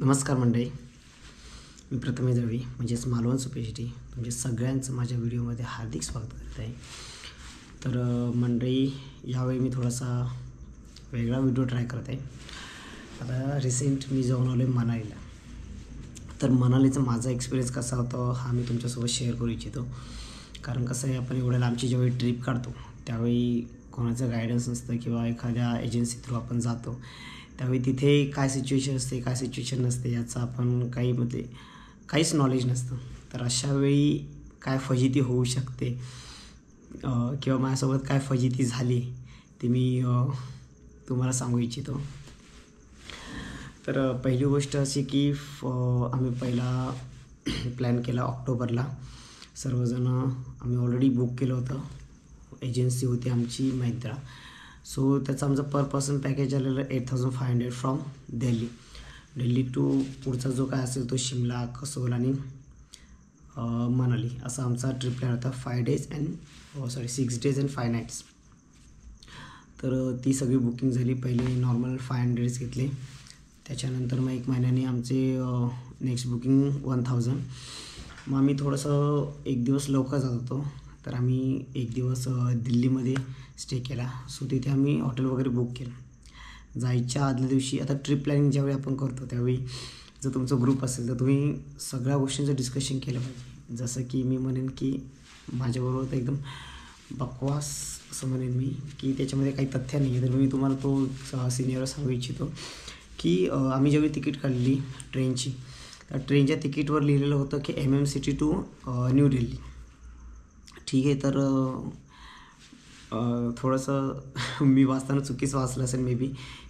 नमस्कार मंडळी, मी प्रथमेश दळवी म्हणजेच मालवण सुपेसिटी तुमचे सगळ्यांचं माझ्या व्हिडिओमध्ये हार्दिक स्वागत करत आहे. तर मंडळी, यावेळी मी थोडासा वेगळा व्हिडिओ ट्राय करत आहे. आता रिसेंट मी जाऊन आलो आहे मनालीला. तर मनालीचा माझा एक्सपिरियन्स कसा होता हा मी तुमच्यासोबत शेअर करू इच्छितो. कारण कसं आहे, आपण एवढ्या लांबची ज्यावेळी ट्रिप काढतो त्यावेळी कोणाचं गायडन्स नसतं किंवा एखाद्या एजन्सी थ्रू आपण जातो त्यावेळी तिथे काय सिच्युएशन असते काय सिच्युएशन नसते याचं आपण काहीच नॉलेज नसतं. तर अशावेळी काय फजिती होऊ शकते किंवा माझ्यासोबत काय फजिती झाली ते मी तुम्हाला सांगू इच्छितो. तर पहिली गोष्ट अशी की आम्ही पहिला प्लॅन केला ऑक्टोबरला. सर्वजण आम्ही ऑलरेडी बुक केलं होतं. एजन्सी होती आमची मैत्रा. सो त्याचं आमचं पर पर्सन पॅकेज आलेलं 8500 फ्रॉम दिल्ली टू पुढचा जो काय असेल तो शिमला, कसोल आणि मनाली असा आमचा ट्रिप प्लॅन होता. 6 days and 5 nights. तर ती सगळी बुकिंग झाली. पहिले नॉर्मल 500 घेतले. त्याच्यानंतर मग 1 महिन्याने आमचे नेक्स्ट बुकिंग 1000. मग आम्ही थोडंसं एक दिवस लवकर जात होतो. तर आम्ही एक दिवस दिल्लीमध्ये स्टे केला. सो तिथे आम्ही हॉटेल वगैरे बुक केलं. जायच्या आदल्या दिवशी आता ट्रिप प्लॅनिंग ज्यावेळी आपण करतो त्यावेळी जर तुमचा ग्रुप असेल तर तुम्ही सगळ्या गोष्टींचं डिस्कशन केलं पाहिजे. जसं की मी म्हणेन की माझ्याबरोबर तर एकदम बकवास असं म्हणेन मी की त्याच्यामध्ये काही तथ्य नाही आहे. तर मी तुम्हाला तो सिनियर सांगू इच्छितो की आम्ही ज्यावेळी तिकीट काढली ट्रेनची, तर ट्रेनच्या तिकीटवर लिहिलेलं होतं की MMCT टू न्यू दिल्ली. ठीक आहे. तर थोडंसं मी वाचताना चुकीचं वाचलं असेल, मे बी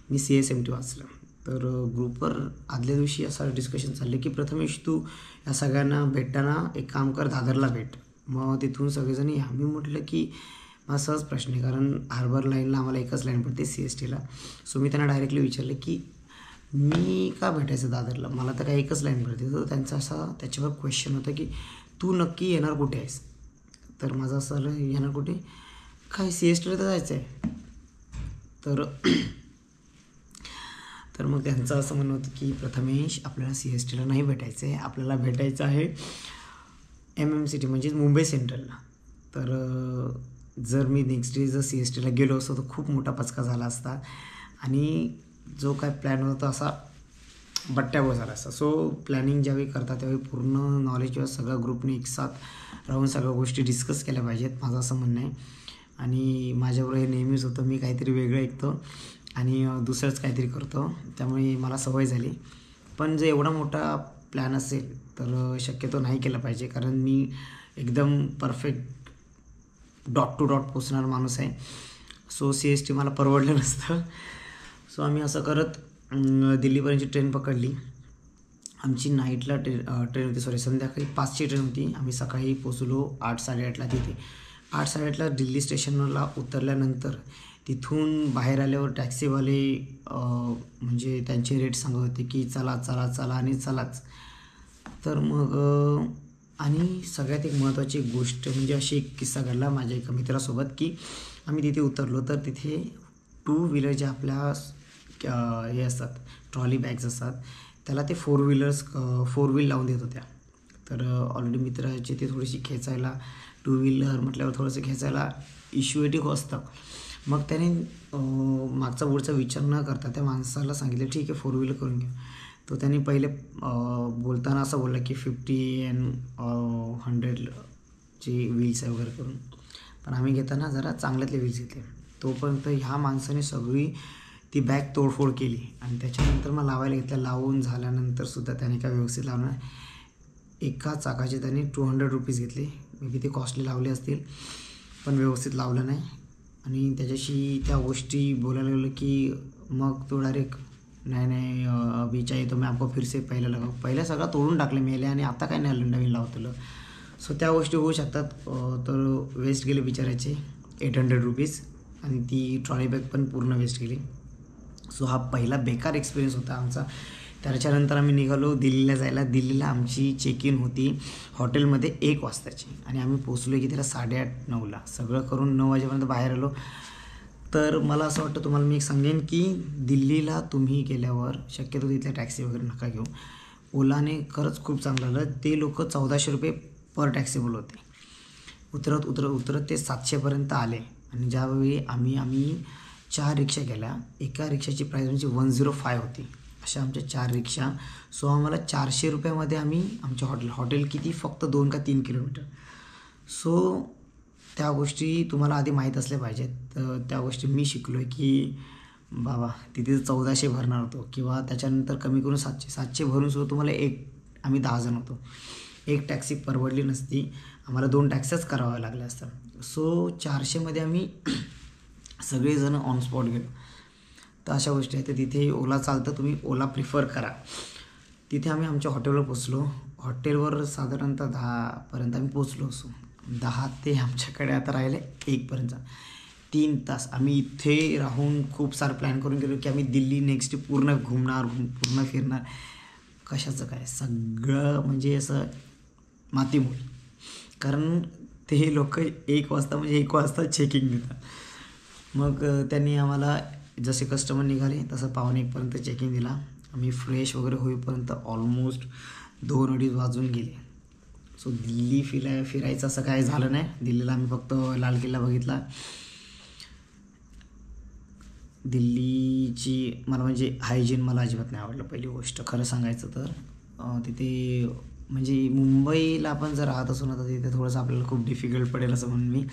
मी CSMT वाचलं. तर ग्रुपवर आदल्या दिवशी असं डिस्कशन चाललं की प्रथमेश तू या सगळ्यांना भेटताना एक काम कर, दादरला भेट, मग तिथून सगळेजण या. मी म्हटलं की माझा सहज प्रश्न आहे, कारण हार्बर लाईनला आम्हाला एकच लाईन पडते CSTला. सो मी त्यांना डायरेक्टली विचारलं की मी का भेटायचं दादरला, मला तर काही एकच लाईन पडते. तर त्यांचा असा त्याच्यावर क्वेश्चन होता की तू नक्की येणार कुठे आहेस. तर माझं असं झालं, येणार कुठे, काय CSTला तर जायचं आहे. तर मग त्यांचं असं म्हणणं होतं की प्रथमेश आपल्याला CSTला नाही भेटायचं आहे, आपल्याला भेटायचं आहे MMCT म्हणजेच मुंबई सेंट्रलला. तर जर मी नेक्स्ट डे जर CSTला गेलो असतो तर खूप मोठा पचका झाला असता आणि जो काय प्लॅन होता असा बट्ट्याबोळ झाला असता. सो प्लॅनिंग ज्यावेळी करता त्यावेळी पूर्ण नॉलेज किंवा सगळ्या ग्रुपने एकसाथ राहून सगळ्या गोष्टी डिस्कस केल्या पाहिजेत, माझं असं म्हणणं आहे. आणि माझ्याबरोबर हे नेहमीच होतं, मी काहीतरी वेगळं ऐकतो आणि दुसरंच काहीतरी करतो, त्यामुळे मला सवय झाली. पण जर एवढा मोठा प्लॅन असेल तर शक्यतो नाही केला पाहिजे, कारण मी एकदम परफेक्ट डॉट टू डॉट पोचणार माणूस आहे. सो CST मला परवडलं नसतं. सो आम्ही असं करत दिल्लीपर्यंतची ट्रेन पकडली. आमची नाईटला ट्रेन होती, संध्याकाळी 5ची ट्रेन होती. आम्ही सकाळी पोचलो 8-8:30ला तिथे. 8-8:30ला दिल्ली स्टेशनला उतरल्यानंतर तिथून बाहेर आल्यावर टॅक्सीवाले म्हणजे त्यांचे रेट सांगत होते की चला चला चला आणि चलाच. तर मग आणि सगळ्यात एक महत्त्वाची गोष्ट म्हणजे अशी एक किस्सा घडला माझ्या एका मित्रासोबत की आम्ही तिथे उतरलो तर तिथे 2 व्हीलर ज्या आपल्या हे असतात, ट्रॉली बॅग्स असतात, त्याला ते 4 व्हील लावून देत होत्या. तर ऑलरेडी मित्राची ते थोडीशी खेचायला, 2 व्हीलर म्हटल्यावर थोडंसं खेचायला इश्युएटिव्ह असतं. मग त्याने मागचा पुढचा विचार न करता त्या माणसाला सांगितलं ठीक आहे 4 व्हीलर करून घ्या. तो त्याने पहिले बोलताना असं बोलला की 50 and 100चे व्हील्स आहे वगैरे करून, पण आम्ही घेताना जरा चांगल्यातले व्हील्स घेतले. तोपर्यंत ह्या माणसाने सगळी ती बॅग तोडफोड केली आणि त्याच्यानंतर मग लावायला घेतल्या. लावून झाल्यानंतरसुद्धा त्याने काय व्यवस्थित लावणार, एका चाकाचे त्याने 200 रुपीज घेतले. मे बी ते कॉस्टली लावले असतील पण व्यवस्थित लावलं नाही. आणि त्याच्याशी त्या गोष्टी बोलायला लागलं की मग तो डायरेक्ट नाही अभी चाहिए तो मैं आपको फिर से पहिला लगाऊ, पहिल्या सगळं तोडून टाकलं मेले आणि आता काय नाही नवीन लावतलं. सो त्या गोष्टी होऊ शकतात. तर वेस्ट गेले बिचारायचे 800 रुपीज आणि ती ट्रॉली बॅग पण पूर्ण वेस्ट गेली. सो हा पहिला बेकार एक्सपिरियन्स होता आमचा. त्याच्यानंतर आम्ही निघालो दिल्लीला जायला. दिल्लीला आमची चेक इन होती हॉटेलमध्ये 1 वाजताची आणि आम्ही पोचलो की त्याला 8:30-9ला. सगळं करून 9 वाजेपर्यंत बाहेर आलो. तर मला असं वाटतं तुम्हाला मी एक सांगेन की दिल्लीला तुम्ही गेल्यावर शक्यतो तिथल्या टॅक्सी वगैरे नका घेऊ. ओलाने खरंच खूप चांगलं आलं. ते लोक 1400 रुपये पर टॅक्सी बोलवते. उतरत ते 700पर्यंत आले. आणि ज्यावेळी आम्ही 4 रिक्षा केल्या. एका रिक्षाची प्राईस म्हणजे 105 होती. अशा आमच्या 4 रिक्षा. सो आम्हाला 400 रुपयामध्ये आम्ही आमच्या हॉटेल किती फक्त 2 का 3 किलोमीटर. सो त्या गोष्टी तुम्हाला आधी माहीत असल्या पाहिजेत. तर त्या गोष्टी मी शिकलो आहे की बाबा तिथे 1400 भरणार होतो किंवा त्याच्यानंतर कमी करून 700 भरूनसुद्धा तुम्हाला आम्ही 10 जण होतो. एक टॅक्सी परवडली नसती. आम्हाला 2 टॅक्स्याच कराव्या लागल्या असत्या. सो 400मध्ये आम्ही सगळेजण ऑन स्पॉट गेलो. तर अशा गोष्टी आहेत. तर तिथे ओला चालतं, तुम्ही ओला प्रिफर करा. तिथे आम्ही आमच्या हॉटेलवर पोचलो. हॉटेलवर साधारणतः 10पर्यंत आम्ही पोचलो असू. 10 ते आमच्याकडे आता राहिले 1पर्यंत 3 तास. आम्ही इथे राहून खूप सारं प्लॅन करून गेलो की आम्ही दिल्ली नेक्स्ट पूर्ण घुमणार, पूर्ण फिरणार. कशाचं काय सगळं म्हणजे असं मातीमोल. कारण ते लोक 1 वाजता म्हणजे 1 वाजता चेकिंग देतात. मग त्यांनी आम्हाला जसे कस्टमर निघाले तसं 1:45पर्यंत चेकिंग दिला. आम्ही फ्रेश वगैरे होईपर्यंत ऑलमोस्ट 2-2:30 वाजून गेले. सो दिल्ली फिरायचं असं काय झालं नाही. दिल्लीला आम्ही फक्त लाल किल्ला बघितला. दिल्लीची मला म्हणजे हायजीन मला अजिबात नाही आवडलं. पहिली गोष्ट खरं सांगायचं तर तिथे म्हणजे मुंबईला आपण जर राहत असू ना तर तिथे थोडंसं आपल्याला खूप डिफिकल्ट पडेल असं म्हणून मी.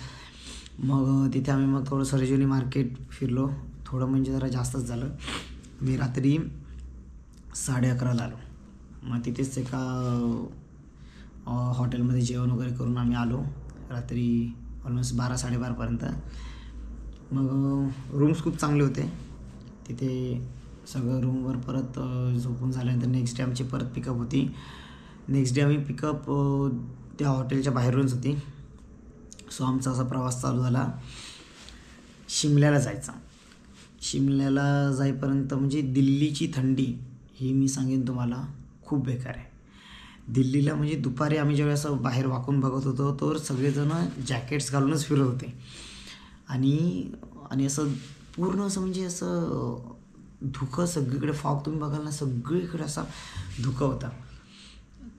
मग तिथे आम्ही मग थोडं सरोजिनी मार्केट फिरलो. थोडं म्हणजे जरा जास्तच झालं. मी रात्री 11:30ला आलो. मग तिथेच एका हॉटेलमध्ये जेवण वगैरे करून आम्ही आलो रात्री ऑलमोस्ट 12-12:30पर्यंत. मग रूम्स खूप चांगले होते तिथे. सगळं रूमवर परत झोपून झाल्यानंतर नेक्स्ट डे आमची परत पिकअप होती. नेक्स्ट डे आम्ही पिकअप त्या हॉटेलच्या बाहेरूनच होती. सो आमचा असा प्रवास चालू झाला शिमल्याला जायचा. शिमल्याला जाईपर्यंत म्हणजे दिल्लीची थंडी ही मी सांगेन तुम्हाला खूप बेकार आहे. दिल्लीला म्हणजे दुपारी आम्ही ज्यावेळी असं बाहेर वाकून बघत होतो तर सगळेजण जॅकेट्स घालूनच फिरत होते. आणि असं पूर्ण असं म्हणजे असं धुकं सगळीकडे. फॉग तुम्ही बघाल ना सगळीकडे असा धुकं होता.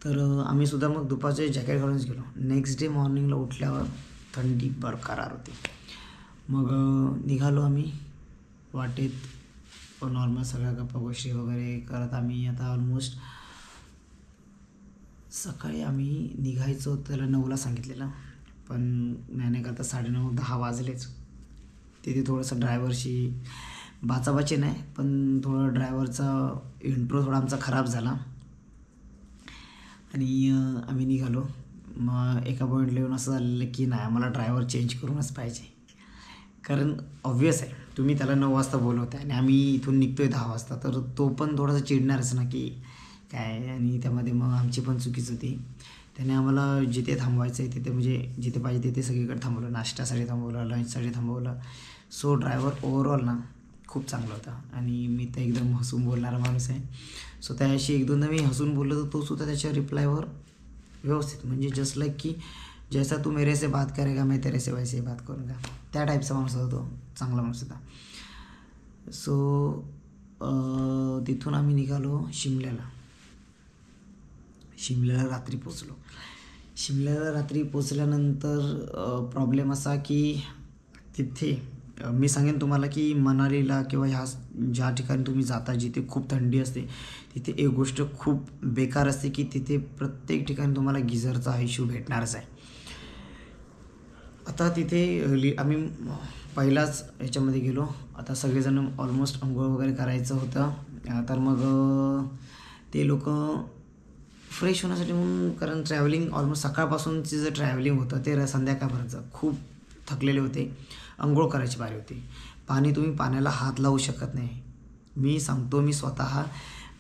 तर आम्ही सुद्धा मग दुपारचे जॅकेट घालूनच गेलो. नेक्स्ट डे मॉर्निंगला उठल्यावर थंडी बरकरार होती. मग निघालो आम्ही वाटेत नॉर्मल सगळ्या गप्पा गोष्टी वगैरे करत. आम्ही आता ऑलमोस्ट सकाळी आम्ही निघायचो त्याला 9ला सांगितलेलं, पण नाही करता 9:30-10 वाजलेच. तिथे थोडंसं ड्रायव्हरशी बाचाबाची नाही पण थोडं ड्रायव्हरचा इंट्रो थोडा आमचा खराब झाला आणि आम्ही निघालो. मग एका पॉईंटला येऊन असं झालेलं की नाही आम्हाला ड्रायव्हर चेंज करूनच पाहिजे. कारण ऑब्वियस आहे तुम्ही त्याला 9 वाजता बोलवता आणि आम्ही इथून निघतो आहे 10 वाजता. तर तो पण थोडासा चिडणारच ना की काय. आणि त्यामध्ये मग आमची पण चुकीच होती. त्याने आम्हाला जिथे थांबवायचं आहे तिथे म्हणजे जिथे पाहिजे तिथे सगळीकडे थांबवलं. नाश्त्यासाठी थांबवलं, लंचसाठी थांबवलं. सो ड्रायव्हर ओव्हरऑल ना खूप चांगला होता आणि मी तर एकदम हसून बोलणारा माणूस आहे. सो त्याशी 1-2दा मी हसून बोललो तर तोसुद्धा त्याच्या रिप्लायवर व्यवस्थित म्हणजे जस्ट लाईक की जैसा तू मेरे से बात करेगा मैं तेरे से वैसे बात करूँगा त्या टाईपचा माणूस होता तो. चांगला माणूस होता. सो तिथून आम्ही निघालो शिमल्याला रात्री पोचलो. शिमल्याला रात्री पोचल्यानंतर प्रॉब्लेम असा की तिथे मी सांगेन तुम्हाला की मनालीला किंवा ह्या ज्या ठिकाणी तुम्ही जाता जिथे खूप थंडी असते तिथे एक गोष्ट खूप बेकार असते की तिथे प्रत्येक ठिकाणी तुम्हाला गिझरचा इश्यू भेटणारच आहे. आता तिथे आम्ही पहिलाच ह्याच्यामध्ये गेलो. आता सगळेजण ऑलमोस्ट अंघोळ वगैरे करायचं होतं. तर मग ते लोक फ्रेश होण्यासाठी म्हणून कारण ट्रॅव्हलिंग ऑलमोस्ट सकाळपासूनचे जे ट्रॅव्हलिंग होतं ते संध्याकाळपर्यंत खूप थकलेले होते. अंघोळ करायची बारी होती. तुम्ही पाण्याला हात लावू शकत नाही. मी सांगतो मी स्वतः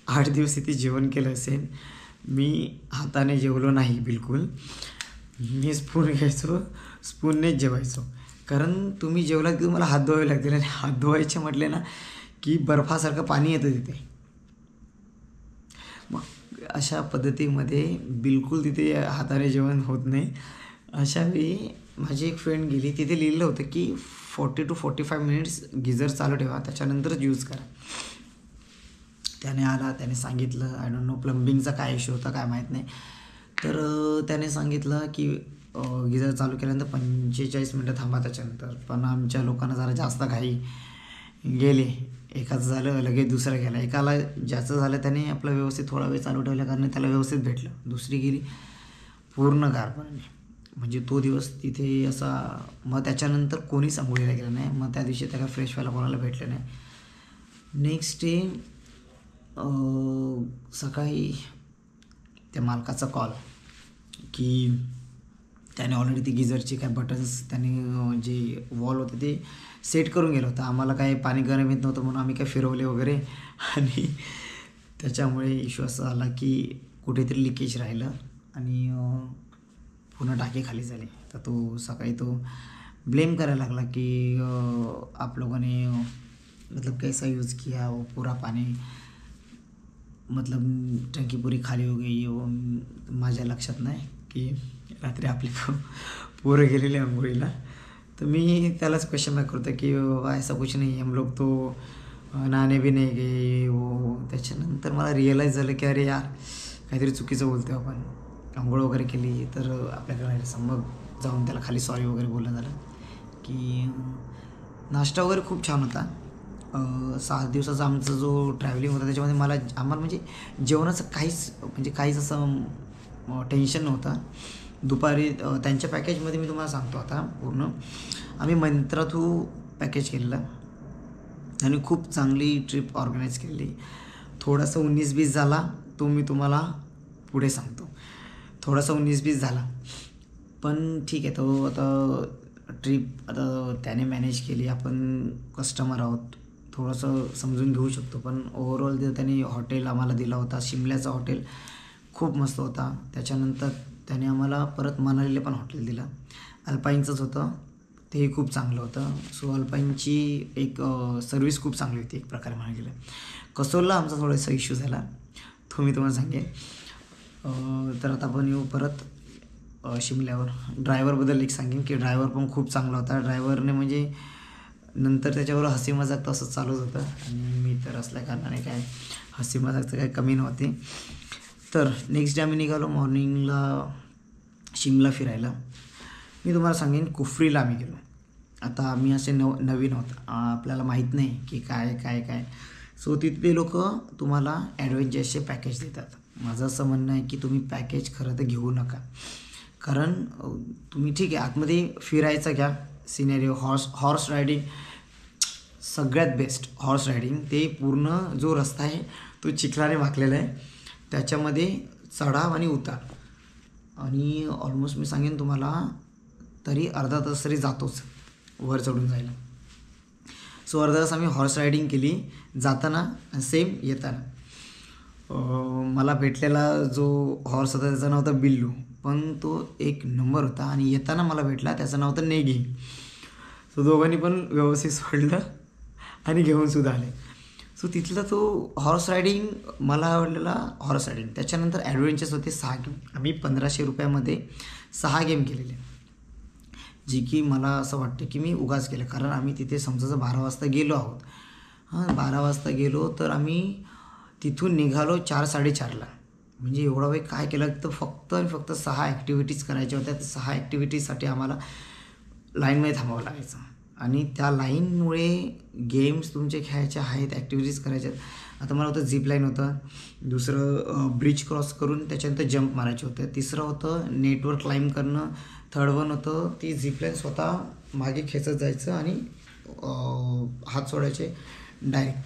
8 दिवस इथे जेवण केलं असेल. मी हाताने जेवलो नाही बिलकुल. मी स्पून घ्यायचो, स्पूननेच जेवायचो. कारण तुम्ही जेवला की तुम्हाला हात धुवावे लागतील आणि हात धुवायचे म्हटले ना की बर्फासारखं पाणी येतं तिथे. मग अशा पद्धतीमध्ये बिलकुल तिथे हाताने जेवण होत नाही. अशावेळी माझी एक फ्रेंड गेली. तिथे लिहिलं होतं की 40 to 45 मिनिट्स गिझर चालू ठेवा, त्याच्यानंतरच यूज करा. त्याने आला, त्याने सांगितलं, आय डोंट नो प्लंबिंगचा काय इश्यू होता काय माहीत नाही. तर त्याने सांगितलं की गिझर चालू केल्यानंतर 45 मिनटं थांबा त्याच्यानंतर. पण आमच्या लोकांना जरा जास्त घाई गेले, एकाचं झालं लगेच दुसरं गेलं. एकाला ज्याचं झालं त्याने आपलं व्यवस्थित थोडा वेळ चालू ठेवल्या कारण त्याला व्यवस्थित भेटलं. दुसरी गेली पूर्ण गारपणाने. म्हणजे तो दिवस तिथे असा. मग त्याच्यानंतर कोणीच आंघोळीला गेलं नाही. मग त्या दिवशी त्याला फ्रेश व्हायला कोणाला भेटलं नाही. नेक्स्ट डे सकाळी त्या मालकाचा कॉल की त्याने ऑलरेडी ती गिझरची काय बटन्स त्याने जे वॉल होते ते सेट करून गेलं होतं. आम्हाला काय पाणी गरम येत नव्हतं म्हणून आम्ही काय फिरवले वगैरे, आणि त्याच्यामुळे इश्यू असा आला की कुठेतरी लिकेज राहिलं आणि पुन्हा टाकी खाली झाली. तर तो सकाळी तो ब्लेम करायला लागला की आप लोगों ने मतलब कैसा यूज़ किया, वो पूरा पानी मतलब टंकी पूरी खाली हो गई. वो माझ्या लक्षात नाही की रात्री आपली पोरं गेलेले आंघोळीला. तर मी त्यालाच क्वेश्चन बॅक करतो की ऐसा कुछ नहीं, हम लोग तो नहाने भी नहीं गए वो. त्याच्यानंतर मला रिअलाईज झालं की अरे यार काहीतरी चुकीचं बोलतो आपण. आंघोळ वगैरे केली तर आपल्याकडे मग जाऊन त्याला खाली सॉरी वगैरे बोलणं झालं की नाश्ता वगैरे खूप छान होता. 7 दिवसाचा आमचा जो ट्रॅव्हलिंग होता त्याच्यामध्ये आम्हाला म्हणजे जेवणाचं काहीच असं टेन्शन नव्हतं. दुपारी त्यांच्या पॅकेजमध्ये मी तुम्हाला सांगतो आता पूर्ण. आम्ही मंत्रा थ्रू पॅकेज केलेलं आणि खूप चांगली ट्रिप ऑर्गनाईज केलेली. थोडासा 19-20 झाला तो मी तुम्हाला पुढे सांगतो. थोडासा 19-20 झाला पण ठीक आहे. तो आता ट्रिप आता त्याने मॅनेज केली. आपण कस्टमर आहोत, थोडंसं समजून घेऊ शकतो. पण ओव्हरऑल त्याने हॉटेल आम्हाला दिला होता. शिमल्याचा हॉटेल खूप मस्त होता. त्याच्यानंतर त्याने आम्हाला परत मनालीला पण हॉटेल दिलं. अल्पाईनचंच होतं, तेही खूप चांगलं होतं. सो अल्पाईनची एक सर्विस खूप चांगली होती एक प्रकारे म्हणायला गेलं. कसोलला आमचा थोडासा इश्यू झाला, तो मी तुम्हाला सांगेन. तर आता आपण येऊ परत शिमल्यावर. ड्रायव्हरबद्दल एक सांगेन की ड्रायव्हर पण खूप चांगला होता. ड्रायव्हरने म्हणजे नंतर त्याच्यावर हसी मजाक तसंच चालूच होतं आणि मी तर असल्या कारणाने काय हसी मजाकचं काही कमी नव्हती. तर नेक्स्ट डे आम्ही निघालो मॉर्निंगला शिमला फिरायला. मी तुम्हाला सांगेन कुफरीला आम्ही गेलो. आता आम्ही असे नवीन आहोत, आपल्याला माहीत नाही की काय. सो तिथले लोक तुम्हाला ॲडव्हेंचरचे पॅकेज देतात. माझं असं म्हणणं आहे की तुम्ही पॅकेज खरं तर घेऊ नका. कारण तुम्ही ठीक आहे आतमध्ये फिरायचं घ्या, सिनेरिओ हॉर्स रायडिंग सगळ्यात बेस्ट. हॉर्स रायडिंग ते पूर्ण जो रस्ता आहे तो चिखलाने वाकलेला आहे, त्याच्यामध्ये चढाव आणि उतार आणि ऑलमोस्ट मी सांगेन तुम्हाला तरी अर्धा तास तरी जातोच वर चढून जायला. सो अर्धा तास आम्ही हॉर्स रायडिंग केली जाताना, सेम येताना. मला भेटलेला जो हॉर्स होता त्याचं नाव होतं बिल्लू, पण तो एक नंबर होता. आणि येताना मला भेटला त्याचं नाव होतं नेगी. सो दोघांनी पण व्यवस्थित सोडलं आणि घेऊनसुद्धा आले. सो तिथला तो हॉर्स रायडिंग मला आवडलेला हॉर्स रायडिंग. त्याच्यानंतर ॲडव्हेंचर्स होते 6 गेम. आम्ही 1500 रुपयामध्ये 6 गेम केलेले, जी की मला असं वाटतं की मी उगाच केलं. कारण आम्ही तिथे समजा 12 वाजता गेलो आहोत. 12 वाजता गेलो तर आम्ही तिथून निघालो 4-4:30ला. म्हणजे एवढा वेळ काय केलं तर फक्त आणि फक्त 6 ॲक्टिव्हिटीज करायच्या होत्या. त्या 6 ॲक्टिव्हिटीजसाठी आम्हाला लाईनमध्ये थांबावं लागायचं आणि त्या लाईनमुळे गेम्स तुमचे खेळायचे आहेत, ॲक्टिव्हिटीज करायच्या आहेत. आता मला होतं झिप लाईन होतं, दुसरं ब्रिज क्रॉस करून त्याच्यानंतर जंप मारायचे होते, तिसरं होतं नेटवर क्लाइंब करणं, थर्ड वन होतं ती झिप लाईन स्वतः मागे खेचत जायचं आणि हात सोडायचे डायरेक्ट.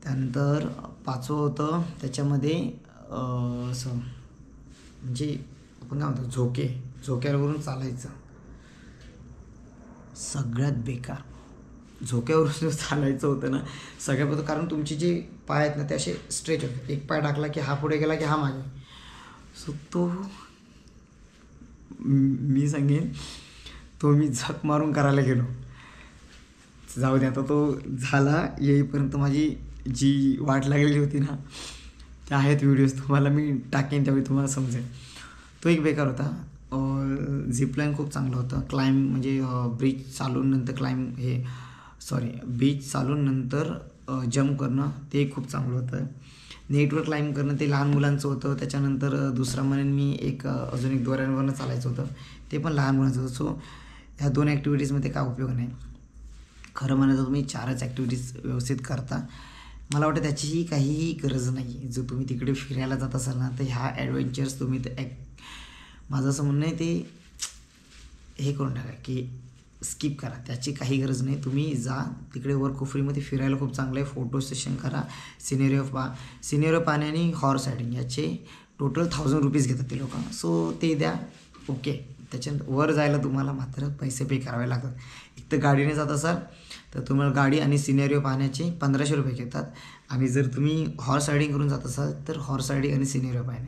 त्यानंतर 5वं होतं त्याच्यामध्ये असं म्हणजे आपण काय म्हणतो झोक्यावरून चालायचं. सगळ्यात बेकार झोक्यावरून चालायचं होतं ना सगळ्यात, कारण तुमचे जे पाय आहेत ना ते असे स्ट्रेच होते. एक पाय टाकला की हा पुढे गेला की हा मागे. सो तो मी सांगेन तो मी झक मारून करायला गेलो. जाऊ दे आता तो झाला. येईपर्यंत माझी जी वाट लागलेली होती ना त्या आहेत व्हिडिओज, तुम्हाला मी टाकेन त्यावेळी तुम्हाला समजेल. तो एक बेकार होता. झिपलाईन खूप चांगलं होतं. क्लाइंब म्हणजे ब्रिज चालून नंतर बीच चालून नंतर जंप करणं ते खूप चांगलं होतं. नेटवर क्लाइंब करणं ते लहान मुलांचं होतं. त्याच्यानंतर दुसरा म्हणून मी अजून एक दोऱ्यांवरनं चालायचं होतं, ते पण लहान मुलांचं होतं. सो ह्या 2 ॲक्टिव्हिटीजमध्ये काय उपयोग नाही. खरं म्हणायचं तुम्ही 4च ॲक्टिव्हिटीज व्यवस्थित करता. मला वाटतं त्याचीही काहीही गरज नाही आहे. जर तुम्ही तिकडे फिरायला जात असाल ना, तर ह्या ॲडव्हेंचर्स तुम्ही माझं असं म्हणणं आहे ते हे करून टाका की स्किप करा. त्याची काही गरज नाही. तुम्ही जा तिकडे वर कुफरीमध्ये फिरायला खूप चांगलं आहे. फोटो सेशन करा, सिनेरिओ पाहणे आणि हॉर्स रायडिंग याचे टोटल 1000 रुपीज घेतात ते लोक. सो ते द्या, ओके. त्याच्यात वर जायला तुम्हाला मात्र पैसे पे करावे लागतात. एक तर गाडीने जात असाल तर तुम्हाला गाडी आणि सिनेरिओ पाहण्याचे 1500 रुपये घेतात. आणि जर तुम्ही हॉर्स रायडिंग करून जात असाल तर हॉर्स रायडिंग आणि सिनेरिओ पाहणे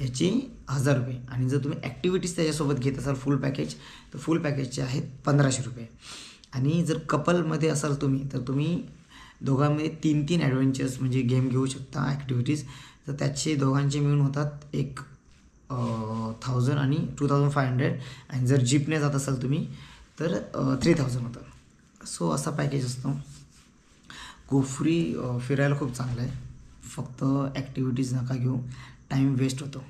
याची 1000 रुपये. आणि जर तुम्ही ॲक्टिव्हिटीज त्याच्यासोबत घेत असाल फुल पॅकेज, तर फुल पॅकेजचे आहेत 1500 रुपये. आणि जर कपलमध्ये असाल तुम्ही, तर तुम्ही दोघांमध्ये 3 ॲडव्हेंचर्स म्हणजे गेम घेऊ शकता, ॲक्टिव्हिटीज. तर त्याचे दोघांचे मिळून होतात 1000 आणि 2500. आणि जर जीपने जात असाल तुम्ही तर 3000 होतं. सो असा पॅकेज असतो. कुफरी फिरायला खूप चांगलं आहे. फक्त ॲक्टिव्हिटीज नका घेऊ, टाईम वेस्ट होतो.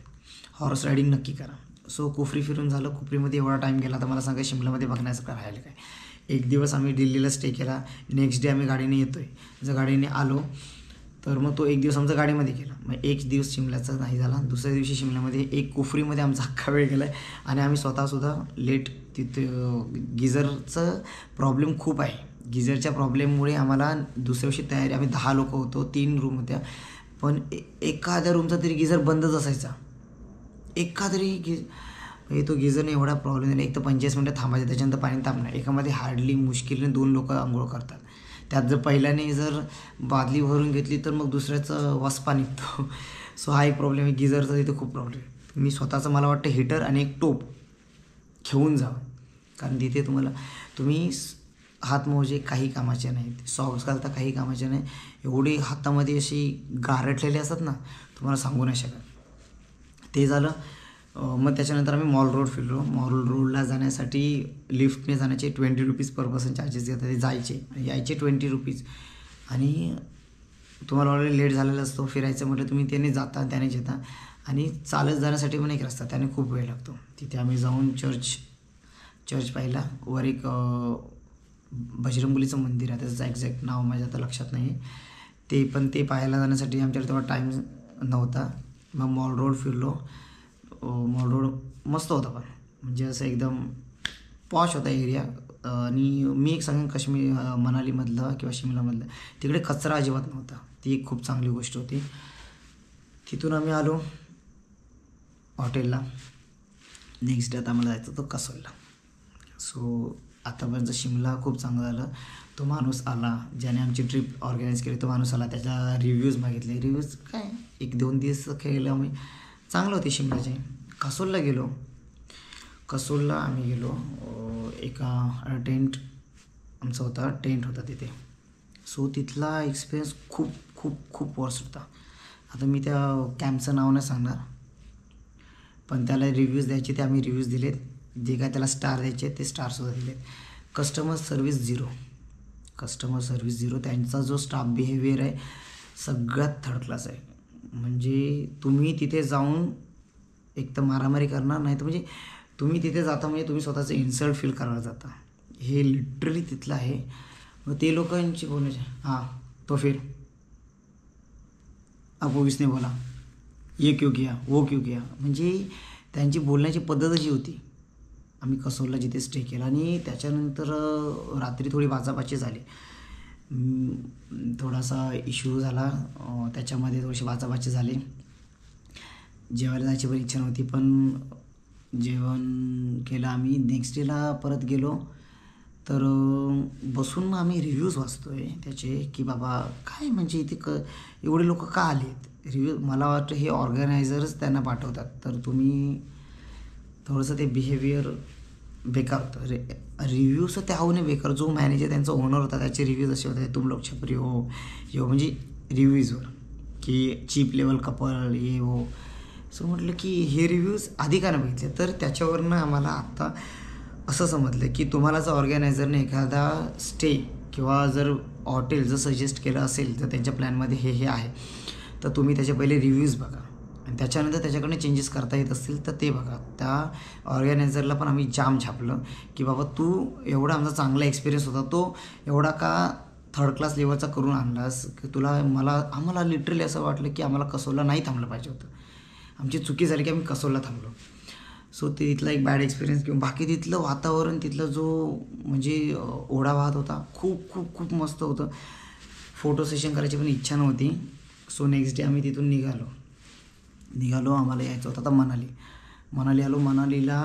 हॉर्स रायडिंग नक्की करा. सो कुफरी फिरून झालं. कुफरीमध्ये एवढा टाईम गेला तर मला सांगा शिमल्यामध्ये बघण्यासारखं राहिलं काय. एक दिवस आम्ही दिल्लीला स्टे केला. नेक्स्ट डे आम्ही गाडीने येतो आहे. जर गाडीने आलो तर मग तो एक दिवस आमचा गाडीमध्ये गेला. मग एक दिवस शिमल्याचा नाही झाला. दुसऱ्या दिवशी शिमल्यामध्ये एक कुफरीमध्ये आमचा अख्खा वेळ गेला आहे. आणि आम्ही स्वतःसुद्धा लेट. तिथे गिझरचं प्रॉब्लेम खूप आहे. गिझरच्या प्रॉब्लेममुळे आम्हाला दुसऱ्या दिवशी तयारी, आम्ही 10 लोक होतो, 3 रूम होत्या, पण एखाद्या रूमचा तरी गिझर बंदच असायचा. तो गिझरने एवढा प्रॉब्लेम झाला. एक तर 45 मिनटं थांबायचं, त्याच्यानंतर पाणी तापणार. एकामध्ये हार्डली मुश्किलीने 2 लोक आंघोळ करतात. त्यात जर पहिल्याने जर बादली भरून घेतली तर मग दुसऱ्याचं वसपा निघतो. सो हा एक प्रॉब्लेम आहे गिझरचा. तिथे खूप प्रॉब्लेम आहे. मी स्वतःचं मला वाटतं हीटर आणि एक टोप घेऊन जावं. कारण तिथे तुम्ही हातमोजे काही कामाचे नाहीत, सॉक्स घालता काही कामाचे नाही. एवढे हातामध्ये अशी गारटलेले असतात ना, तुम्हाला सांगू नाही शकत. ते झालं. मग त्याच्यानंतर आम्ही मॉल रोड फिरलो. मॉल रोडला जाण्यासाठी लिफ्टने जाण्याचे 20 रुपीज पर पर्सन चार्जेस घेतात. ते जायचे आणि यायचे 20 रुपीज. आणि तुम्हाला ऑलरेडी लेट झालेला असतो. फिरायचं म्हटलं तुम्ही त्याने जाता, त्यानेच येता. आणि चालत जाण्यासाठी पण एक रस्ता, त्याने खूप वेळ लागतो. तिथे आम्ही जाऊन चर्च पाहिला. वर एक बजरंगबलीचं मंदिर आहे, त्याचं एक्झॅक्ट नाव माझ्या आता लक्षात नाही. ते पाहायला जाण्यासाठी आमच्याकडे तेव्हा टाईम नव्हता. मग मॉल रोड फिरलो. मॉल रोड मस्त होता, पण म्हणजे असं एकदम पॉश होता एरिया. आणि मी एक सांगेन मनालीमधलं किंवा शिमलामधलं, तिकडे कचरा अजिबात नव्हता. ती एक खूप चांगली गोष्ट होती. तिथून आम्ही आलो हॉटेलला. नेक्स्ट डे आता आम्हाला जायचं होतं कसोलला. सो आतापर्यंत शिमला खूप चांगलं झालं. तो माणूस आला ज्याने आमची ट्रिप ऑर्गनाईज केली, तो माणूस आला, त्याच्या रिव्ह्यूज मागितले. रिव्ह्यूज काय 1-2 दिवस खेळले आम्ही, चांगलं होते शिमल्याचे. कसोलला आम्ही गेलो. एका टेंट आमचा होता, टेंट होता तिथे. सो तिथला एक्सपिरियन्स खूप खूप खूप वर्स्ट होता. आता मी त्या कॅम्पचं नाव नाही सांगणार, पण त्याला रिव्ह्यूज द्यायचे ते आम्ही रिव्ह्यूज दिलेत. जे काय त्याला स्टार द्यायचे ते स्टारसुद्धा दिलेत. Customer service zero. त्यांचा जो स्टाफ बिहेवियर आहे सगळ्यात थर्ड क्लास आहे. म्हणजे तुम्ही तिथे जाऊन एक तर मारामारी करणार, नाही तर म्हणजे तुम्ही तिथे जाता म्हणजे तुम्ही स्वतःचं इन्सल्ट फील करायला जाता. हे लिटरली तिथलं आहे. मग ते लोकांची बोलायचे, हां तो फिर आप इसने बोला ये क्यों किया वो क्यों किया. म्हणजे त्यांची बोलण्याची पद्धत अशी होती. आम्ही कसोलला जिथे स्टे केला आणि त्याच्यानंतर रात्री थोडी वाचापाची झाली. थोडासा इश्यू झाला, त्याच्यामध्ये थोडीशी वाचापाची झाली. जेवायला जायची पण इच्छा नव्हती, पण जेवण केलं आम्ही. नेक्स्ट डेला परत गेलो तर बसून मग आम्ही रिव्ह्यूज वाचतो आहे त्याचे, की बाबा काय म्हणजे इथे एवढे लोक का आले आहेत. रिव्ह्यू मला वाटतं हे ऑर्गनायझरच त्यांना पाठवतात. तर तुम्ही थोडंसं ते बिहेवियर बेकार होतं. रिव्ह्यूज त्याहून बेकार. जो मॅनेजर त्यांचा ओनर होता त्याचे रिव्ह्यूज असे होते, तुम लोग छपरी हो म्हणजे रिव्ह्यूजवर, की चीप लेवल कपल ये हो. सो म्हटलं की हे रिव्ह्यूज आधी का नाही बघितले, तर त्याच्यावरनं आम्हाला आत्ता असं समजलं की तुम्हाला जर ऑर्गॅनायझरने एखादा स्टे किंवा जर हॉटेल जर सजेस्ट केलं असेल तर त्यांच्या प्लॅनमध्ये हे आहे, तर तुम्ही त्याचे पहिले रिव्ह्यूज बघा आणि त्याच्यानंतर त्याच्याकडनं चेंजेस करता येत असतील तर ते बघा. त्या ऑर्गॅनायझरला पण आम्ही जाम छापलं की बाबा तू एवढा आमचा चांगला एक्सपिरियन्स होता, तो एवढा का थर्ड क्लास लेवलचा करून आणलास की आम्हाला लिटरली असं वाटलं की आम्हाला कसोलला नाही थांबलं पाहिजे होतं. आमची चुकी झाली की आम्ही कसोलला थांबलो. सो तिथला एक बॅड एक्सपिरियन्स किंवा बाकी तिथलं वातावरण, तिथला जो म्हणजे ओढा वाहत होता, खूप खूप खूप मस्त होतं. फोटो सेशन करायची पण इच्छा नव्हती. सो नेक्स्ट डे आम्ही तिथून निघालो. आम्हाला यायचं होतं आता मनाली आलो. मनालीला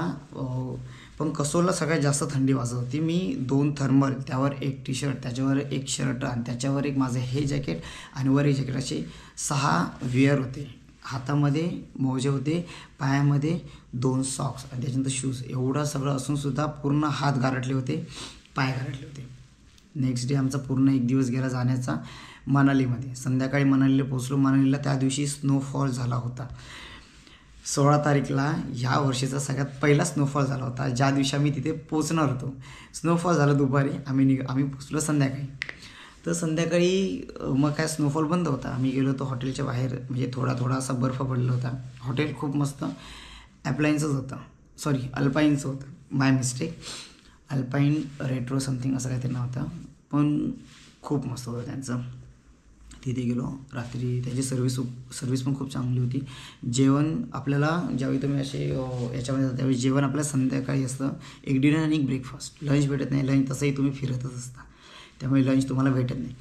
पण कसोलला सगळ्यात जास्त थंडी वाजत होती. मी 2 थर्मल, त्यावर एक टी शर्ट, त्याच्यावर एक शर्ट आणि त्याच्यावर एक माझं हे जॅकेट आणि वर एक जॅकेट, असे 6 वेअर होते. हातामध्ये मोजे होते, पायामध्ये 2 सॉक्स आणि त्याच्यानंतर शूज. एवढं सगळं असूनसुद्धा पूर्ण हात गारटले होते, पाय गारटले होते. नेक्स्ट डे आमचा पूर्ण एक दिवस गेला जाण्याचा मनालीमध्ये. संध्याकाळी मनालीला पोचलो. मनालीला त्या दिवशी स्नोफॉल झाला होता. 16 तारीखला ह्या वर्षीचा सगळ्यात पहिला स्नोफॉल झाला होता, ज्या दिवशी आम्ही तिथे पोचणार होतो. स्नोफॉल झाला दुपारी, आम्ही पोचलो संध्याकाळी. तर संध्याकाळी मग काय स्नोफॉल बंद होता. आम्ही गेलो होतो हॉटेलच्या बाहेर, म्हणजे थोडा असा बर्फ पडला होता. हॉटेल खूप मस्त ॲप्लायन्सच होतं, सॉरी अल्पाईनचं होतं, माय मिस्टेक. अल्पाईन रेट्रो समथिंग असं काहीतरी नाव होतं, पण खूप मस्त होतं त्यांचं. तिथे गेलो रात्री. त्याची सर्विस पण खूप चांगली होती. जेवण आपल्याला ज्यावेळी तुम्ही असे याच्यामध्ये जाता त्यावेळी जेवण आपल्याला संध्याकाळी असतं, एक डिनर आणि एक ब्रेकफास्ट. लंच भेटत नाही. लंच तसंही तुम्ही फिरतच असता, त्यामुळे लंच तुम्हाला भेटत नाही.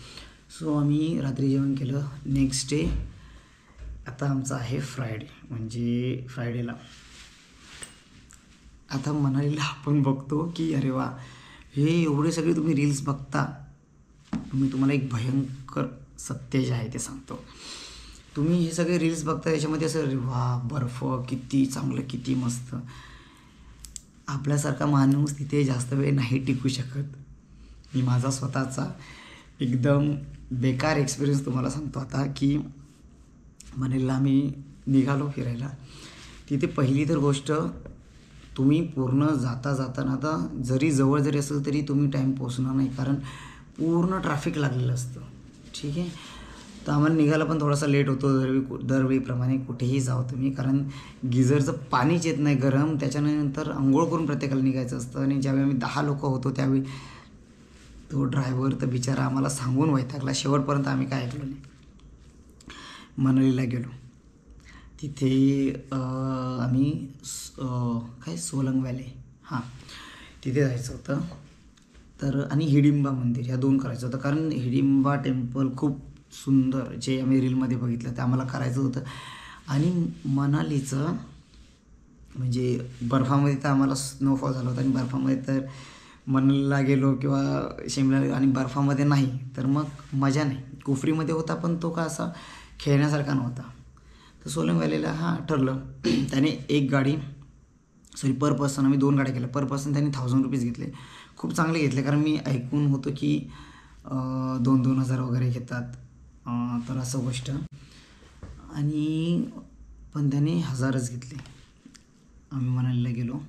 सो आम्ही रात्री जेवण केलं. नेक्स्ट डे आता आमचा आहे फ्रायडे, म्हणजे फ्रायडेला आता मनालीला आपण बघतो की अरे वा, हे एवढे सगळे तुम्ही रील्स बघता. मी तुम्हाला एक भयंकर सत्य जे आहे ते सांगतो. तुम्ही हे सगळे रील्स बघता, याच्यामध्ये असं अरे वा बर्फ किती चांगलं, किती मस्त. आपल्यासारखा माणूस तिथे जास्त वेळ नाही टिकू शकत. मी माझा स्वतःचा एकदम बेकार एक्सपिरियन्स तुम्हाला सांगतो आता की मनालीला आम्ही निघालो फिरायला. तिथे पहिली तर गोष्ट, तुम्ही पूर्ण जाताना आता जरी जवळ जरी असेल तरी तुम्ही टाईम पोचणार नाही, कारण पूर्ण ट्रॅफिक लागलेलं असतं. ठीक आहे. तर आम्हाला निघायला पण थोडासा लेट होतो दरवेळीप्रमाणे. कुठेही जाऊ तुम्ही, कारण गिझरचं पाणीच येत नाही गरम. त्याच्यानंतर आंघोळ करून प्रत्येकाला निघायचं असतं. आणि ज्यावेळी आम्ही 10 लोक होतो त्यावेळी तो ड्रायव्हर तर बिचारा आम्हाला सांगून वैतागला. शेवटपर्यंत आम्ही काय ऐकलो नाही. मनालीला गेलो. तिथे आम्ही काय सोलंग व्हॅली, हां तिथे जायचं होतं. तर आणि हिडिंबा मंदिर, ह्या 2 करायचं होतं. कारण हिडिंबा टेम्पल खूप सुंदर, जे आम्ही रीलमध्ये बघितलं ते आम्हाला करायचं होतं. आणि मनालीचं म्हणजे बर्फामध्ये तर आम्हाला स्नोफॉल झाला होता, आणि बर्फामध्ये तर मनालीला गेलो किंवा शिमला आणि बर्फामध्ये नाही तर मग मजा नाही. कुफरीमध्ये होता पण तो का असा खेळण्यासारखा नव्हता. तर सोलंग व्हॅलीला ठरलं. त्याने एक गाडी पर पर्सन, आम्ही 2 गाड्या केल्या. पर पर्सन त्यांनी 1000 रुपीज घेतले. खूप चांगले घेतले, कारण मी ऐकून होतो की 2,000 वगैरे घेतात. तर असं गोष्ट, आणि पण त्याने 1000च घेतले. आम्ही मनालीला गेलो.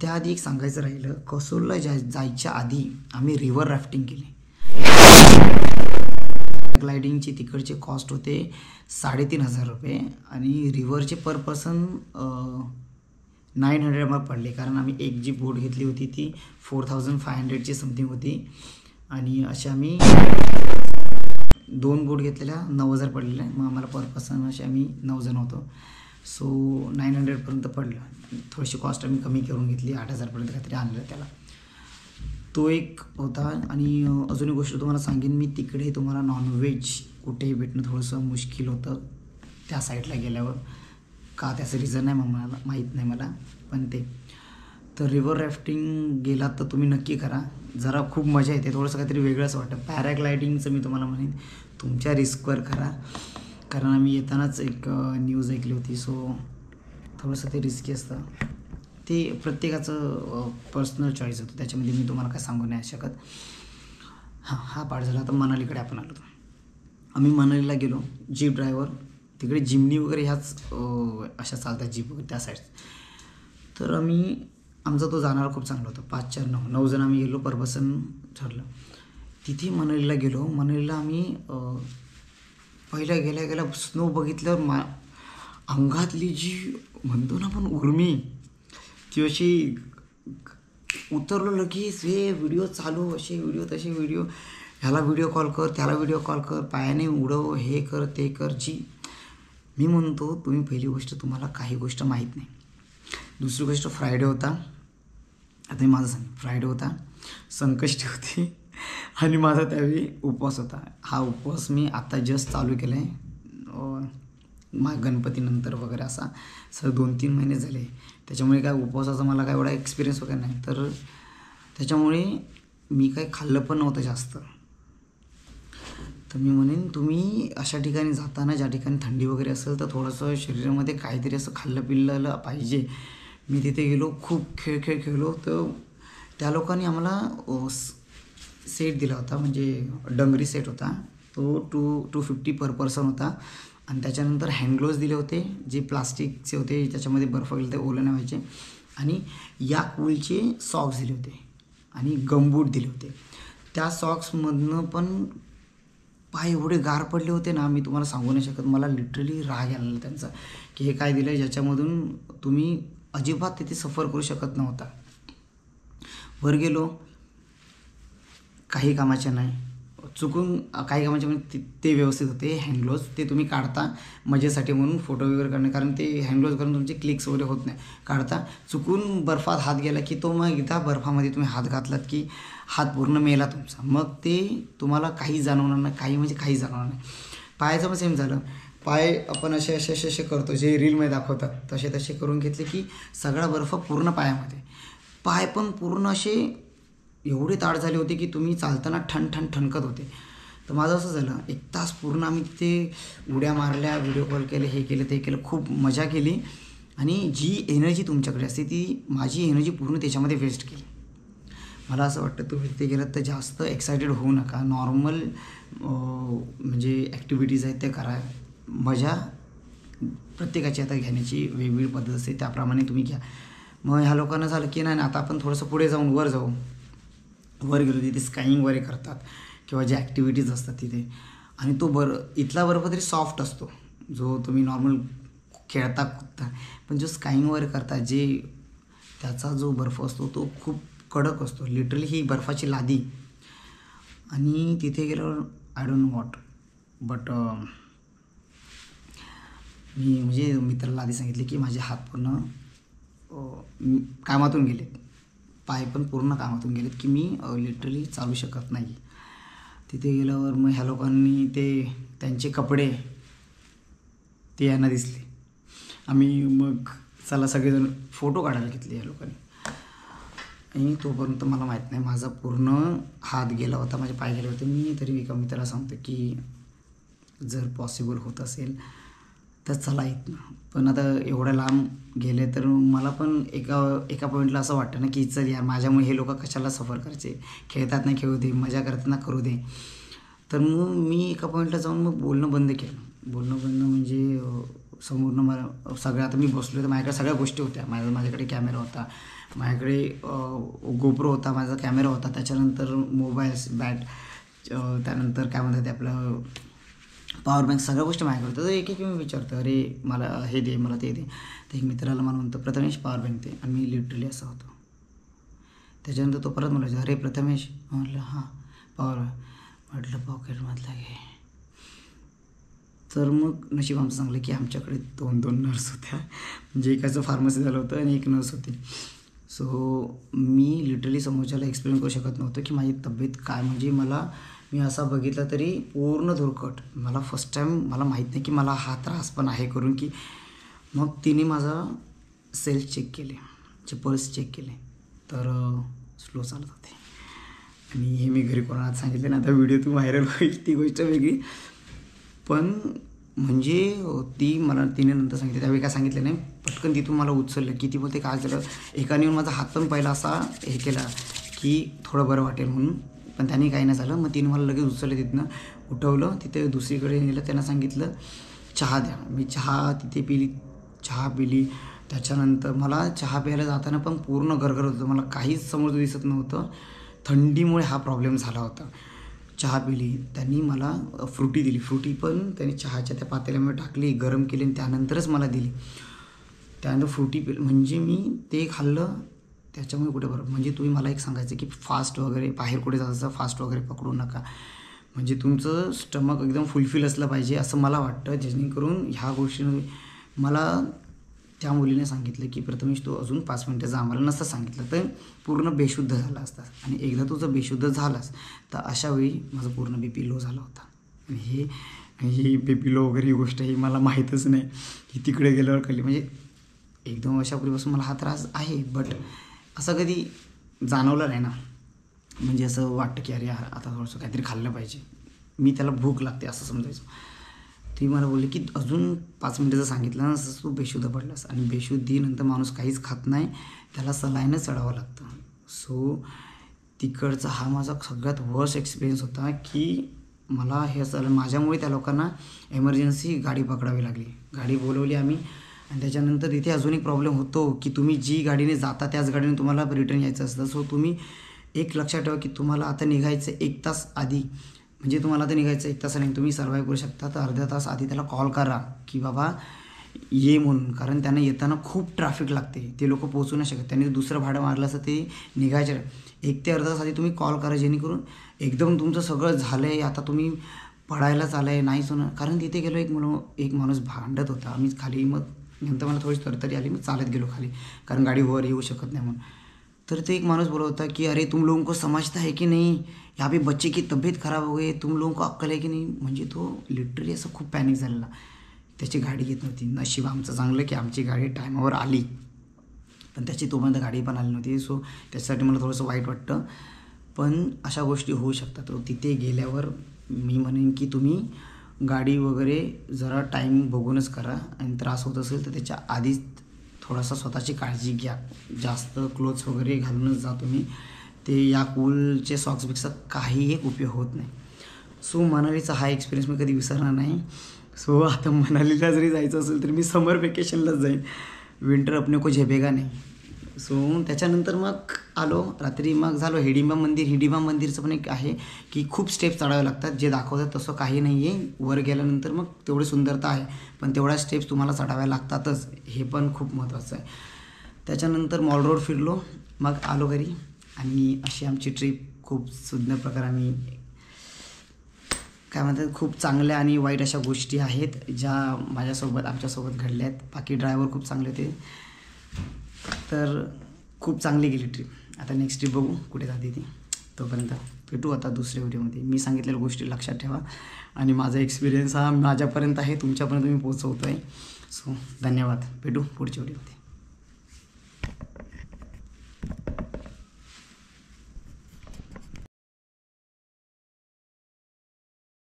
त्याआधी एक सांगायचं राहिलं, कसोलला जायच्या आधी आम्ही रिव्हर राफ्टिंग केली. ग्लायडिंगची तिकडचे कॉस्ट होते 3,500 रुपये, आणि रिव्हरचे पर पर्सन 900 आम्हाला पडले. कारण आम्ही एक जी बोट घेतली होती ती 4500ची समथिंग होती, आणि अशा आम्ही 2 बोट घेतलेल्या 9000 पडलेल्या. मग आम्हाला पर पर्सन असे आम्ही 9 जण होतो. सो 900पर्यंत पडलं. थोडीशी कॉस्ट आम्ही कमी करून घेतली, 8000पर्यंत काहीतरी आणलं त्याला. तो एक होता. आणि अजून एक गोष्ट तुम्हाला सांगेन मी, तिकडे तुम्हाला नॉनव्हेज कुठेही भेटणं थोडंसं मुश्किल होतं त्या साईडला गेल्यावर. का त्याचं रिझन नाही मग मला माहीत नाही मला, पण ते तर रिव्हर राफ्टिंग गेलात तर तुम्ही नक्की करा. जरा खूप मजा येते, थोडंसं काहीतरी वेगळंच वाटतं. पॅराग्लायडिंगचं मी तुम्हाला म्हणेन तुमच्या रिस्कवर करा, कारण आम्ही येतानाच एक न्यूज ऐकली होती. सो थोडंसं ते रिस्की असतं. ते प्रत्येकाचं पर्सनल चॉईस होतं, त्याच्यामध्ये मी तुम्हाला काय सांगू नाही शकत. हा पार्ट झाला. तर मनालीकडे आपण आलो. आम्ही मनालीला गेलो. जीप ड्रायव्हर तिकडे जिमनी वगैरे ह्याच अशा चालतात जीप वगैरे त्या साईड. तर आमचा तो जाणारा खूप चांगला होता. 5 4 9 9 जण आम्ही गेलो. पर पर्सन ठरलं. तिथे मनालीला गेलो. मनालीला आम्ही पहिल्या गेल्या स्नो बघितल्यावर अंगातली जी म्हणतो ना आपण उर्मी ती अशी उतरलो लगेच. हे व्हिडिओ चालू, असे व्हिडिओ तसे व्हिडिओ, ह्याला व्हिडिओ कॉल कर, त्याला व्हिडिओ कॉल कर, पायाने उडव, हे कर ते कर. जी मी म्हणतो तुम्ही पहिली गोष्ट तुम्हाला काही गोष्ट माहीत नाही. दुसरी गोष्ट फ्रायडे होता. आता मी माझं सांग, फ्रायडे होता, संकष्टी होती आणि माझा त्यावेळी उपवास होता. हा उपवास मी आता जस्ट चालू केला आहे गणपतीनंतर वगैरे असा 2-3 महिने झाले. त्याच्यामुळे काय उपवासाचा मला काय एवढा एक्सपिरियन्स वगैरे नाही. तर त्याच्यामुळे मी काही खाल्लं पण नव्हतं जास्त. तर मी म्हणेन तुम्ही अशा ठिकाणी जाताना ज्या ठिकाणी थंडी वगैरे असेल तर थोडंसं शरीरामध्ये काहीतरी असं खाल्लं पिल्लं पाहिजे. मी तिथे गेलो, खूप खेळ खेळलो. तर त्या लोकांनी आम्हाला सेट दिला होता, म्हणजे डंगरी सेट होता. तो 250 पर पर्सन होता. आणि त्याच्यानंतर हँडग्लोव्ज दिले होते जे प्लास्टिकचे होते, त्याच्यामध्ये बर्फ गेले ते ओलं नाही व्हायचे. आणि या कूलचे सॉक्स दिले होते आणि गमबूट दिले होते. त्या सॉक्समधनं पण पाय एवढे गार पडले होते ना, मी तुम्हाला सांगू नाही शकत. मला लिटरली राग आलेला त्यांचा की हे काय दिलं आहे ज्याच्यामधून तुम्ही अजिबात तिथे सफर करू शकत नव्हता. वर गेलो, काही कामाचे नाही. चुकून काही कामाचे म्हणजे ते व्यवस्थित होते. हँडग्लोव्ज ते तुम्ही काढता मजेसाठी म्हणून फोटो वगैरे करणे, कारण ते हँडग्लोव्ज करून तुमचे क्लिक्स वगैरे होत नाही. काढता चुकून बर्फात हात गेला की तो मग एकदा बर्फामध्ये तुम्ही हात घातलात की हात पूर्ण मेला तुमचा. मग ते तुम्हाला काही जाणवणार नाही, काही जाणवणार नाही. पायाचं पण सेम झालं. पाय आपण असे करतो, जे रीलमध्ये दाखवतात तसे करून घेतले की सगळा बर्फ पूर्ण पायामध्ये. पाय पण पूर्ण असे एवढे ताट झाले होते की तुम्ही चालताना ठणकत होते. तर माझं असं झालं, 1 तास पूर्ण आम्ही तिथे उड्या मारल्या, व्हिडिओ कॉल केले, हे केलं ते केलं, खूप मजा केली. आणि जी एनर्जी तुमच्याकडे असते ती माझी एनर्जी पूर्ण त्याच्यामध्ये वेस्ट केली. मला असं वाटतं तुम्ही तिथे गेलात तर जास्त एक्सायटेड होऊ नका. नॉर्मल म्हणजे ॲक्टिव्हिटीज आहेत ते करा. मजा प्रत्येकाची आता घेण्याची वेगवेगळी पद्धत असते, त्याप्रमाणे तुम्ही घ्या. मग ह्या लोकांना झालं की नाही आता आपण थोडंसं पुढे जाऊन वर गेलो. तिथे स्काईंग वगैरे करतात किंवा जे ॲक्टिव्हिटीज असतात तिथे. आणि तो इथला बर्फ तरी सॉफ्ट असतो, जो तुम्ही नॉर्मल खेळता कुदता. पण जो स्काईंग वगैरे करतात जे त्याचा जो बर्फ असतो तो खूप कडक असतो. लिटरली ही बर्फाची लादी. आणि तिथे गेल्यावर I don't know what but मी म्हणजे मित्राला आधी सांगितले की माझे हात पूर्ण कामातून गेलेत, पाय पण पूर्ण कामातून गेलेत की मी लिटरली चालू शकत नाही. तिथे गेल्यावर मग ह्या लोकांनी त्यांचे कपडे ते यांना दिसले. आम्ही मग चला सगळेजण फोटो काढायला घेतले या लोकांनी. आणि तोपर्यंत मला माहीत नाही माझा पूर्ण हात गेला होता, माझे पाय गेले होते. मी तरी एका मित्राला सांगतो की जर पॉसिबल होत असेल तर चला इथनं. पण आता एवढ्या लांब गेले तर मला पण एका पॉईंटला असं वाटतं ना की चल यार माझ्यामुळे हे लोक कशाला सफर करायचे, खेळतात ना खेळू दे, मजा करतात ना करू दे. तर मग मी एका पॉईंटला जाऊन मग बोलणं बंद म्हणजे समोरनं मला सगळं, आता मी बसलो तर माझ्याकडे सगळ्या गोष्टी होत्या. माझ्याकडे कॅमेरा होता, माझ्याकडे गोप्रो होता, माझा कॅमेरा होता, त्याच्यानंतर मोबाईल्स, बॅट, त्यानंतर काय म्हणतात ते आपलं पॉवर बँक, सगळ्या गोष्टी माझ्याकडे होत्या. तर एक मी विचारतो अरे मला हे दे, मला ते दे. तर एक मित्राला मला म्हणतो प्रथमेश पॉवर बँक दे. आणि मी लिटरली असं होतो. त्याच्यानंतर तो परत म्हणायचा अरे प्रथमेश. म्हटलं हां पॉवर बँक. म्हटलं पॉकेटमधला घे. तर मग नशीब आमचं चांगलं की आमच्याकडे 2 नर्स होत्या, म्हणजे एकाचं फार्मसी झालं होतं आणि एक नर्स होती. सो मी लिटरली समोरच्याला एक्सप्लेन करू शकत नव्हतं की माझी तब्येत काय, म्हणजे मी असा बघितला तरी पूर्ण धुरकट. मला फर्स्ट टाईम मला माहीत नाही की मला हा त्रास पण आहे करून की. मग तिने माझा सेल्स चेक केले, पल्स चेक केले, तर स्लो चालत होते. आणि हे मी घरी कोणाला सांगितले ना, आता व्हिडिओ व्हायरल होईल ती गोष्ट वेगळी. पण म्हणजे तिने नंतर सांगितलं, त्यावेळी काय सांगितलं नाही, पटकन तिथून मला उचललं की ती बोलते काय झालं. एकाने माझा हात पण पहिला असा हे केला की थोडं बरं वाटेल म्हणून, पण त्यांनी काही नाही झालं. मग तिने मला लगेच उचललं, तिथनं उठवलं, तिथे दुसरीकडे नेलं, त्यांना सांगितलं चहा द्या. मी चहा तिथे चहा पिली. त्याच्यानंतर मला चहा प्यायला जाताना पण पूर्ण गरगर होतं, मला काहीच समोर दिसत नव्हतं. थंडीमुळे हा प्रॉब्लेम झाला होता. चहा पिली, त्यांनी मला फ्रुटी दिली. फ्रुटी पण त्यांनी चहाच्या त्या पातेल्यामध्ये टाकली, गरम केली आणि त्यानंतरच मला दिली. त्यानंतर फ्रुटी पिली म्हणजे मी ते खाल्लं. त्याच्यामुळे कुठे बरं, म्हणजे तुम्ही मला एक सांगायचं की फास्ट वगैरे बाहेर कुठे जायचं फास्ट वगैरे पकडू नका. म्हणजे तुमचं स्टमक एकदम फुलफिल असलं पाहिजे असं मला वाटतं. जेणेकरून ह्या गोष्टी मला त्या मुलीने सांगितलं की प्रथमेश तू अजून 5 मिनटं जा. आम्हाला नसतं सांगितलं तर पूर्ण बेशुद्ध झाला असता. आणि एकदा तू जर बेशुद्ध झालास तर अशावेळी माझं पूर्ण BP लो झाला होता. आणि ही BP लो वगैरे ही गोष्ट ही मला माहीतच नाही, ही तिकडे गेल्यावर कळली. म्हणजे 1-2 वर्षापूर्वीपासून मला हा त्रास आहे, बट असं कधी जाणवलं नाही ना. म्हणजे असं वाटतं की अरे आता थोडंसं काहीतरी खाल्लं पाहिजे, मी त्याला भूक लागते असं समजायचं. ती मला बोलली की अजून 5 मिनटं जर सांगितलं ना तसं तू बेशुद्ध पडलास. आणि बेशुद्धीनंतर माणूस काहीच खात नाही, त्याला सलाईनच चढावं लागतं. सो तिकडचा हा माझा सगळ्यात वर्स्ट एक्सपिरियन्स होता की मला हे असं माझ्यामुळे त्या लोकांना एमर्जन्सी गाडी पकडावी लागली. गाडी बोलवली आम्ही. आणि त्याच्यानंतर तिथे अजून एक प्रॉब्लेम होतो की तुम्ही जी गाडीने जाता त्याच गाडीने तुम्हाला रिटर्न यायचं असतं. सो तुम्ही एक लक्षात ठेवा की तुम्हाला आता निघायचं 1 तास आधी, म्हणजे तुम्हाला आता निघायचं 1 तासाने तुम्ही सर्वाईव्ह करू शकता तर अर्धा तास आधी त्याला कॉल करा की बाबा ये म्हणून. कारण त्यांना येताना खूप ट्रॅफिक लागते, ते लोक पोहोचू नाही शकत. त्यांनी दुसरं भाडं मारलं असं ते निघायचं 1 ते अर्धा तास आधी तुम्ही कॉल करा. जेणेकरून एकदम तुमचं सगळं झालं आहे, आता तुम्ही पडायलाच आलं आहे, नाहीच होणार. कारण तिथे गेलो एक माणूस भांडत होता. आम्ही खाली, मग नंतर मला थोडीशी तरतरी आली, मी चालत गेलो खाली कारण गाडी वर येऊ शकत नाही म्हणून. तर ते एक माणूस बोलत होता की अरे तुम लोगों को समझता है की नहीं, यहाँ पे बच्चे की तबीयत खराब हो गई, तुम लोगों को अक्कल आहे की नाही. म्हणजे तो लिटरली असं खूप पॅनिक झालेला. त्याची गाडी घेत नव्हती. नशीब आमचं चांगलं की आमची गाडी टायमावर आली, पण त्याची तोपर्यंत गाडी पण आली नव्हती. सो त्याच्यासाठी मला थोडंसं वाईट वाटतं. पण अशा गोष्टी होऊ शकतात. तर तिथे गेल्यावर मी म्हणेन की तुम्ही गाडी वगैरे जरा टाईम बघूनच करा. आणि त्रास होत असेल तर त्याच्या आधीच थोडासा स्वतःची काळजी घ्या. जास्त क्लोथ्स वगैरे घालूनच जा तुम्ही. ते या कूलचे सॉक्सपेक्षा काहीही उपयोग होत नाही. सो मनालीचा हा एक्सपिरियन्स मी कधी विसरणार नाही. सो आता मनालीला जरी जायचं असेल तर मी समर वेकेशनलाच जाईन, विंटर अपने को झेपेगा नाही. सो त्याच्यानंतर मग आलो रात्री. मग झालो हिडिंबा मंदिरचं पण एक आहे की खूप स्टेप्स चढावे लागतात. जे दाखवतात तसं काही नाही आहे. वर गेल्यानंतर मग तेवढी सुंदरता आहे, पण तेवढ्या स्टेप्स तुम्हाला चढाव्या लागतातच, हे पण खूप महत्त्वाचं आहे. त्याच्यानंतर मॉल रोड फिरलो, मग आलो घरी. आणि अशी आमची ट्रिप खूप सुंदर प्रकारे आम्ही काय म्हणतात, खूप चांगल्या आणि वाईट अशा गोष्टी आहेत ज्या आमच्यासोबत घडल्या आहेत. बाकी ड्रायव्हर खूप चांगले होते. तर खूप चांगली गेली ट्रिप. आता नेक्स्ट ट्रिप बघू कुठे जाते ती. तोपर्यंत भेटू आता दुसऱ्या व्हिडिओमध्ये. मी सांगितलेल्या गोष्टी लक्षात ठेवा. आणि माझा एक्सपिरियन्स हा माझ्यापर्यंत आहे, तुमच्यापर्यंत मी पोहोचवतो आहे. सो धन्यवाद. भेटू पुढच्या व्हिडिओमध्ये.